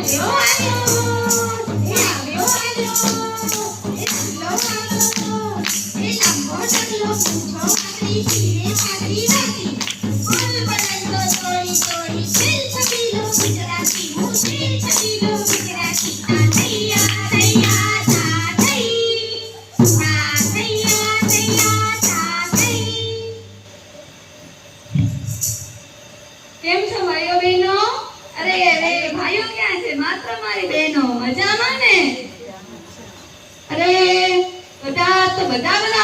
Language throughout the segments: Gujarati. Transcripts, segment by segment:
કેમ છો ભાઈઓ બહેનો? અરે અરે ભાઈઓ ક્યાં છે? માત્ર મારી બહેનો મજામાં ને? અરે બધા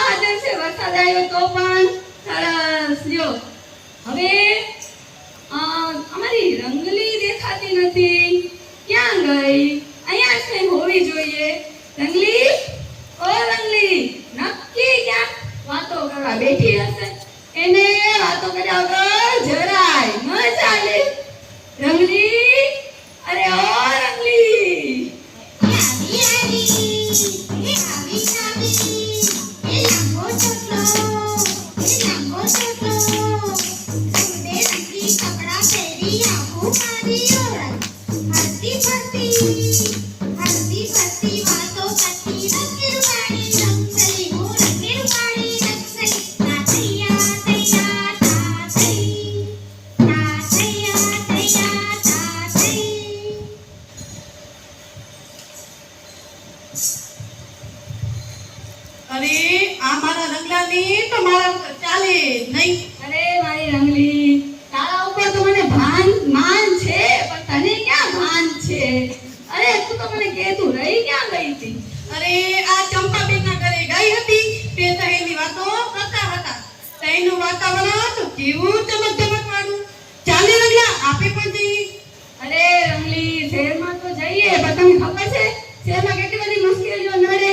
હાજર છે. વરસાદ આવ્યો તો પણ સરસ. લ્યો હવે અમારી રંગલી દેખાતી નથી. ક્યાં ગઈ? અહીંયા જ હોવી જોઈએ. રંગલી, ઓ રંગલી, નક્કી ક્યાં વાતો કરવા બેઠી હશે? એને વાતો કર્યા વગર જરાય ન ચાલે. રંગલી, અરે ઓ રંગલી, અરે આ મારા રંગલાની તો મારા ઉપર ચાલે નહીં. અરે મારી રંગલી, તારા ઉપર તો મને માન છે, પણ તને ક્યાં ભાન છે? અરે તું તો મને કે તું રહી ક્યાં ગઈ હતી? અરે આ ચંપાબેનના ઘરે ગઈ હતી. તે તહેની વાતો કરતા હતા. તહેનું વાતાવરણ તો કેવું ચમક વાળું. ચાલે રંગલા, આપે પણ જઈએ. અરે રંગલી, શહેરમાં તો જઈએ, પણ તને ખબર છે શહેરમાં કેટલી બધી મુશ્કેલીઓ નડે.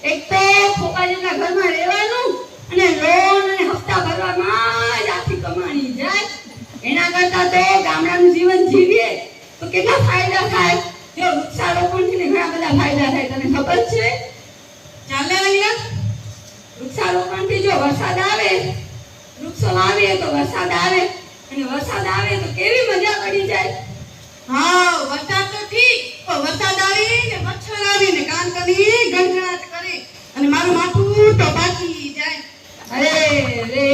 એક તો ખોખા જેટલા ઘરમાં રહેવાનું અને લોન અને હપ્તા ભરવામાં જ આખી કમાણી જાય. એના કરતા તો ગામડાનું જીવન જીવીએ તો કેટલા ફાયદા થાય. જો વૃક્ષારોપણથી ઘણા બધા ફાયદા થાય, તને ખબર છે? ચાલે રંગલા, વૃક્ષારોપણથી જો વરસાદ આવે, વૃક્ષો વાવીએ તો વરસાદ આવે, અને વરસાદ આવે તો કેવી મજા પડી જાય. હા વરસાદ તો ઠીક, પણ વરસાદ આવે ને મચ્છર આવે ને કાન કરી ગણગણાટ કરે અને મારું માથું તો પાકી જાય. અરે રે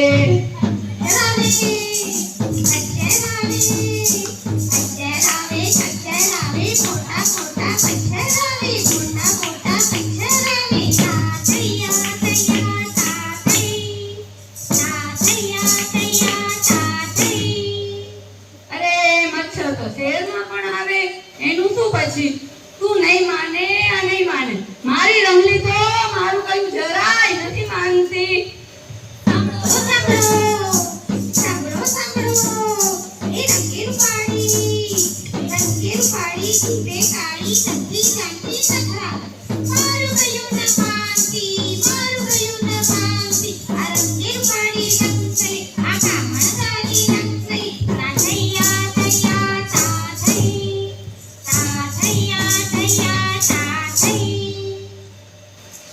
તું નહીં માને આ નહીં માને. મારી રંગલી તો મારું કયું જરાય નથી માનતી.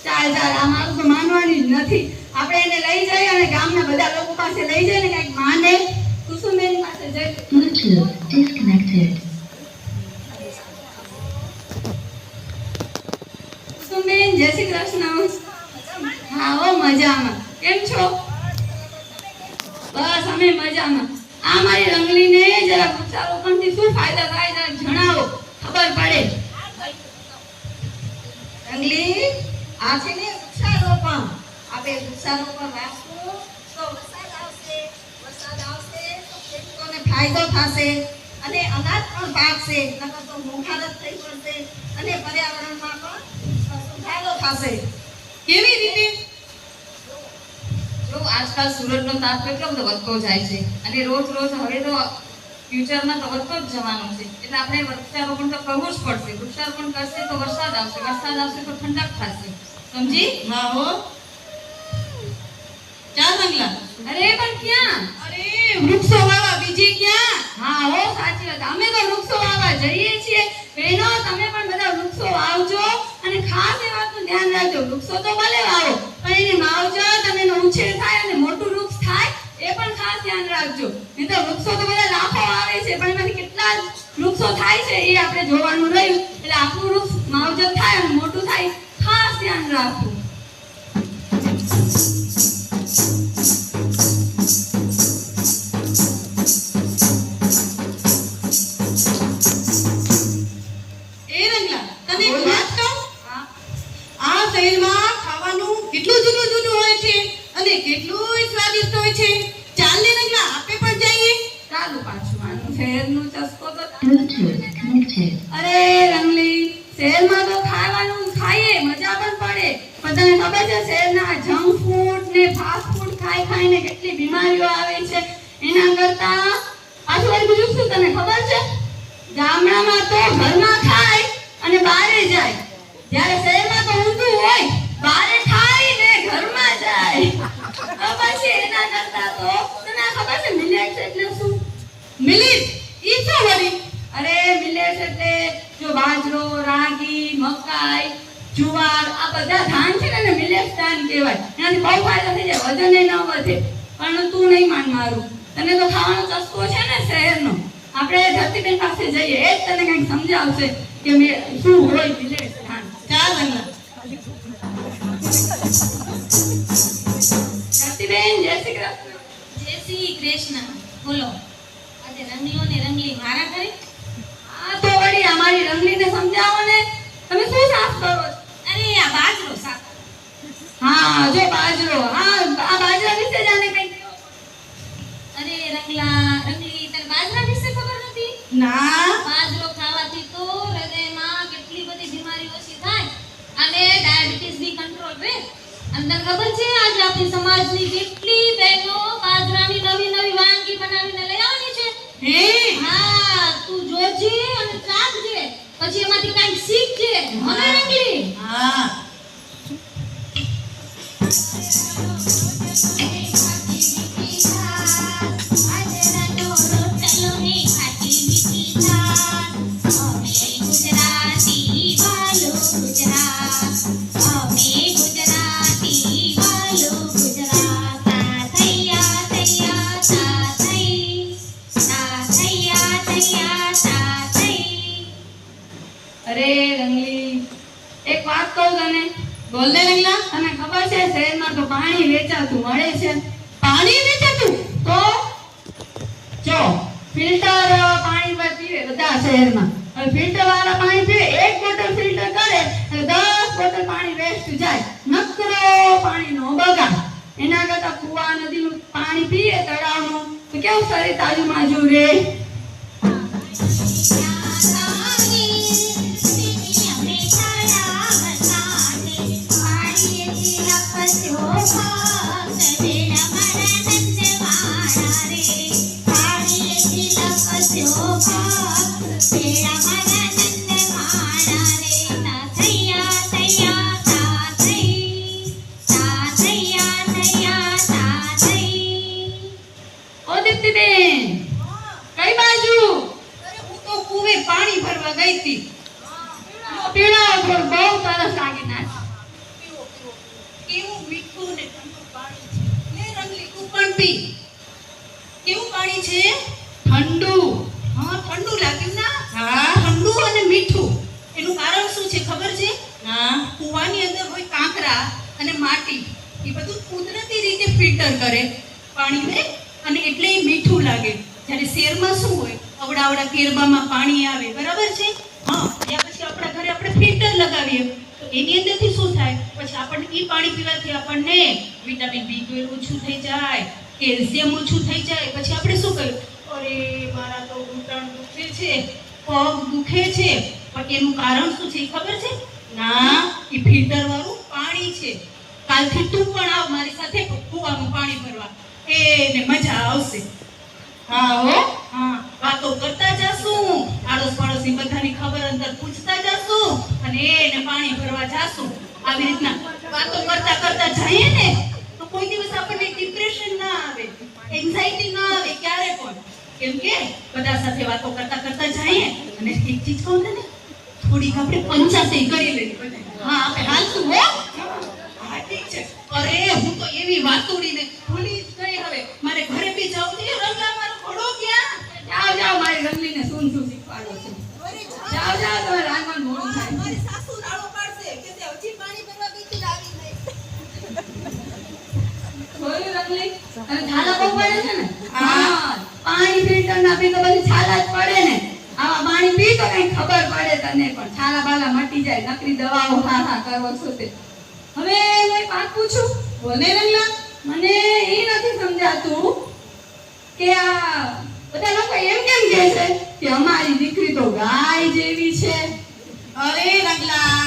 ચાલ આ મારું તો માનવાની જ નથી. આપણે એને લઈ જઈએ અને ગામના બધા લોકો પાસે લઈ જઈને કંઈક માને. કુસુમબેન પાસે જઈ. Bluetooth disconnected. કુસુમબેન, જય શ્રી કૃષ્ણ. હા હો, મજામાં. કેમ છો? બસ અમે મજામાં. આ મારી રંગલીને જરા વૃક્ષારોપણથી શું ફાયદા થાય જરા જણાવો, ખબર પડે. રંગલી, આ છે ને વૃક્ષારોપણ. આપણે વૃક્ષારોપણ રાખશું તો વરસાદ આવશે તો ખેડૂતોને ફાયદો થશે અને અનાજ પણ પાકશે, નકર તો મોંઘારત થઈ પડશે અને પર્યાવરણમાં પણ સુધારો થશે. કેવી રીતે? જો આજકાલ સૂરજનો તાપ કેટલો બધો વધતો જાય છે અને રોજ હવે તો ફ્યુચરમાં તો વધતો જ જવાનો છે. એટલે આપણે વૃક્ષારોપણ તો કરવું જ પડશે. વૃક્ષારોપણ કરશે તો વરસાદ આવશે તો ઠંડક થશે. સમજી? હા હો. ચાલ રંગલા. અરે પણ ક્યાં? અરે વૃક્ષો વાવા બીજે ક્યાં? હા હો, સાચી વાત. અમે તો વૃક્ષો વાવવા જઈએ છીએ. બહેનો, તમે પણ બધા વૃક્ષો વાવજો અને ખાસ એ વાતનું ધ્યાન રાખજો. વૃક્ષો તો ભલે વાવો, પણ એની માવજત અને એનો ઉછેર થાય અને મોટું વૃક્ષ થાય એ પણ ખાસ ધ્યાન રાખજો. નહીં તો વૃક્ષો તો બધા લાખો આવે છે, પણ એમાંથી કેટલા વૃક્ષો થાય થાય છે એ આપણે જોવાનું રહ્યું. એટલે આપણું વૃક્ષ માવજત થાય અને મોટું થાય, ખાસ ધ્યાન રાખવું. એ રંગલા, તને એક વાત કહું? હા. આ શહેરમાં ખાવાનું કેટલું જુદું જુદું હોય છે અને કેટલું સ્વાદિષ્ટ હોય છે. ચાલ ને રંગલા, આપણે પણ જઈએ. ચાલુ પાછું આનું શહેરનું ચસ્કો તો Bluetooth connected. અરે રંગલી, શહેરમાં તો ખાવાનું ખાઈએ, મજા પણ પડે. પણ તને ખબર છે શહેરના જંક ફૂડ ને ફાસ્ટ ફૂડ ખાઈ ખાઈને કેટલી બીમારીઓ આવે છે? એના કરતા પાછું વળી બીજું શું તને ખબર છે? ગામડામાં તો ઘરમાં ખાય અને બહારે જાય, જ્યારે શહેરમાં તો ઊંધું હોય, બહારે ખાય ને ઘરમાં જાય. પછી એના કરતા તો તને આ ખબર છે મિલેટ્સ એટલે શું? મિલિટ, ઈ શું વળી? અરે મિલેટ્સ એટલે જો બાજરો, રાગી, મકાઈ, જુવાર આ બધા ધાન છે ને એને મિલેટ્સ ધાન કહેવાય. એનાથી બહુ ફાયદા થઈ જાય, વજન એ ન વધે. પણ તું નહીં માન મારું, તને તો ખાવાનો ચસ્કો છે ને શહેરનો. આપણે ધરતીબેન પાસે જઈએ, એ જ તને કંઈક સમજાવશે કે શું હોય મિલેટ્સ ધાન. ચાલ રંગલા. ધરતીબેન, જય શ્રી કૃષ્ણ. જય શ્રી કૃષ્ણ. બોલો, આજે રંગલો ને રંગલી મારા ઘરે? આ તો વળી અમારી રંગલીને સમજાવો ને, તમે શું સાફ કરો છો? અરે આ બાજરો શાક. હા જો બાજરો, હા આ બાજરા વિશે જાણે કંઈક કહો. અરે રંગલા રંગલી, તને બાજરા વિશે ખબર નથી? ના, બાજરો ખાવાથી તો હૃદયમાં કેટલી બધી બીમારી ઓછી થાય અને ડાયાબિટીસ બી કંટ્રોલ રહે. અને તને ખબર છે આજે આપણી સમાજની કેટલી બહેનો બાજરાની નવી નવી વાનગી બનાવીને લઈ આવવાની છે? હે હા, તું જોજે અને ચાખજે, પછી એમાંથી કંઈક શીખજે. મને રંગલી હા. અરે રંગલી, એક વાત કહું તને. બોલ ને રંગલા. તને ખબર છે શહેરમાં તો પાણી વેચાતું મળે છે? પાણી વેચાતું? તો જો ફિલ્ટર પાણી પર પીવે બધા શહેરમાં. હવે ફિલ્ટર વાળા પાણી પીવે, એક બોટલ ફિલ્ટર કરે એટલે 10 બોટલ પાણી વેસ્ટ જાય, નકરો પાણીનો બગાડ. એના કરતા કુવા નદીનું પાણી પીએ, તળાવનું, તો કેવું શરીર તાજું માજું રહે. ઓ દીપ્તિબેન, કઈ બાજુ? અરે હું તો કુવે પાણી ભરવા ગઈ હતી. પીણાઓ થોડું, બહુ તરસ લાગી નાખ. પીવો, પીવો. કેવું મીઠું ને ઠંડુ પાણી છે. લે રંગલી, તું પણ પી. કેવું પાણી છે? ઠંડુ. હા, ઠંડુ લાગ્યું ના? હા, ઠંડુ અને મીઠું. એનું કારણ શું છે ખબર છે? હા. કુવાની અંદર હોય કાંકરા અને માટી, એ બધું કુદરતી રીતે ફિલ્ટર કરે પાણીને, અને એટલે એ મીઠું લાગે. જ્યારે શહેરમાં શું હોય, અવડા કેરબામાં પાણી આવે, બરાબર છે? હા, ત્યાં પછી આપણા ઘરે આપણે ફિલ્ટર લગાવીએ, તો એની અંદરથી શું થાય, પછી આપણને એ પાણી પીવાથી આપણને વિટામિન B12 ઓછું થઈ જાય, કેલ્શિયમ ઓછું થઈ જાય. પછી આપણે શું કહ્યું, અરે મારા તો ઘૂંટણ દુખે છે, પગ દુખે છે. પણ એનું કારણ શું છે એ ખબર છે? ના, એ ફિલ્ટર વાળું પાણી છે. કાલથી તું પણ આવ મારી સાથે કુવાનું પાણી ભરવા, એને મજા આવશે. હા હો, હા, વાતો કરતા જાશું, આડોશ પાડોશી બધાની ખબર અંતર પૂછતા જાશું અને એને પાણી ભરવા જાશું. આવી રીતના વાતો કરતા કરતા જઈએ ને તો કોઈ દિવસ આપણને ડિપ્રેશન ના આવે, એન્ઝાઇટી ના આવે ક્યારે પણ. કેમ કે બધા સાથે વાતો કરતા કરતા જઈએ. અને એક ચીજ કહું તને, થોડીક આપણે પંચાસી કરી લઈએ બધા. હા, આપણે હાલશું હો. હા, ઠીક છે. અરે હું તો એવી વાતોડીને ભૂલી જ ગઈ. હવે મારે ઘરે બી જવું છે. રંગલા મારો ઘોડો ક્યાં? જાઓ જાઓ, મારી રંગલીને શું શું શીખવાડો છો. ફિલ્ટર ના પી તો બધી છાલા જ પડે ને. આવા પાણી પી તો કઈ ખબર પડે તને પણ છાલા બાલા મટી જાય. નકરી દવાઓ હા કરો છો તે. હવે હું એક વાત પૂછું. બોલે રંગલા. મને એ નથી સમજાતું કે આ બધા લોકો એમ કેમ કહે છે કે અમારી દીકરી તો ગાય જેવી છે. અરે રંગલા,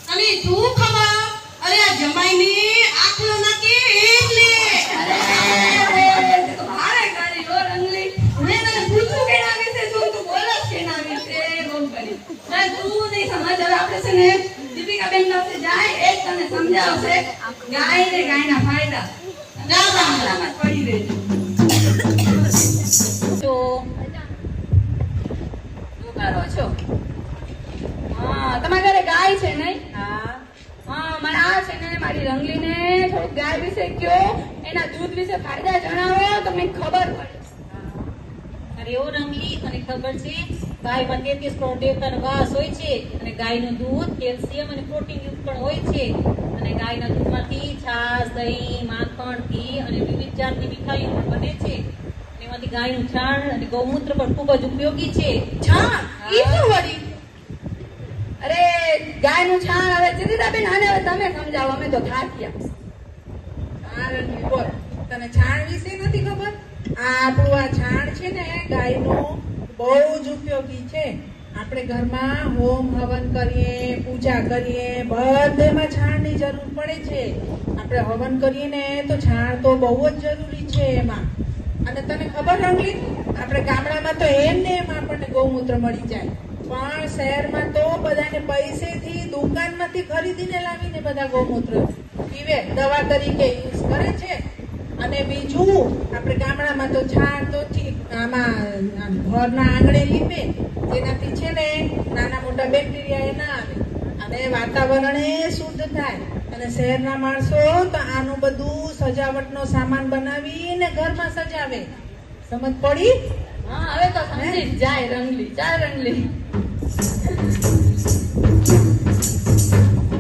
તને શું ખબર? અરે આ જમાઈની આખલો નાખી એટલે. અરે તે તો ભારે કરી હો રંગલી. મેં તને પૂછું કેના વિશે શું તું બોલસ કેના વિશે બોલ કરી. ના તું નહીં સમજ. હવે આપણે છે ને દીપિકા બેન પાસે જાય એ જ તને સમજાવશે ગાય ને ગાયના ફાયદા. જા બાંગલામાં પડી રહેજો. તો શું કરો છો? હા તમારા ઘરે ગાય છે નહીં? હા, મને આ છે ને મારી રંગલીને થોડુંક ગાય વિશે કયો, એના દૂધ વિશે ફાયદા જણાવો તો મને ખબર પડે. અરે ઓ રંગલી, તને ખબર છે ગાયમાં 33 કરોડ દેવતાનો વાસ હોય છે અને ગાયનું દૂધ કેલ્શિયમ અને પ્રોટીન યુક્ત પણ હોય છે અને ગાયના દૂધમાંથી છાશ, દહીં, માખણ, ઘી અને વિવિધ જાતની મીઠાઈઓ પણ બને છે. અને એમાંથી ગાયનું છાણ અને ગૌમૂત્ર પણ ખૂબ જ ઉપયોગી છે. છાણ ઈ શું વળી? અરે ગાયનું છાણ હવે ચિત્રિતાબેન આને હવે તમે સમજાવો, અમે તો થાક્યા. બોલ, તને છાણ વિશે નથી ખબર? આપણું આ છાણ છે ને ગાયનું બહુ જ ઉપયોગી છે. આપણે ઘરમાં હોમ હવન કરીએ, પૂજા કરીએ, બધેમાં છાણની જરૂર પડે છે. આપણે હવન કરીએ ને તો છાણ તો બહુ જ જરૂરી છે એમાં. અને તને ખબર રંગલી, આપણે ગામડામાં તો એમ ને એમ આપણને ગૌમૂત્ર મળી જાય, પણ શહેરમાં તો બધાને પૈસેથી દુકાનમાંથી ખરીદીને લાવીને બધા ગૌમૂત્ર પીવે, દવા તરીકે યુઝ કરે છે. અને બીજું, આપણે ગામડામાં તો છાણ તો ઠીક આમાં ઘરના આંગણે લીપે, જેનાથી છે ને નાના મોટા બેક્ટેરિયા એ ના આવે અને વાતાવરણ એ શુદ્ધ થાય. અને શહેરના માણસો તો આનું બધું સજાવટનો સામાન બનાવીને ઘરમાં સજાવે. સમજ પડી? હા હવે તો સમજી જ જાય રંગલી. ચાલ રંગલી,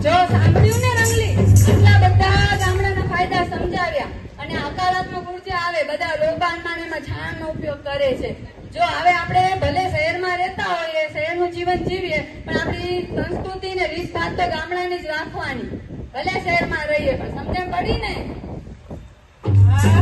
જો સાંભળ્યું ને રંગલી, આટલા બધા ગામડાના ફાયદા સમજાવ્યા અને હકારાત્મક ઉર્જા આવે. બધા લોબાનમાં એમાં છાણનો ઉપયોગ કરે છે. જો હવે આપણે ભલે શહેરમાં રહેતા હોઈએ, શહેરનું જીવન જીવીએ, પણ આપણી સંસ્કૃતિ ને રીત ભાત તો ગામડાની જ રાખવાની. ભલે શહેરમાં રહીએ પણ સમજણ પડી ને? હા.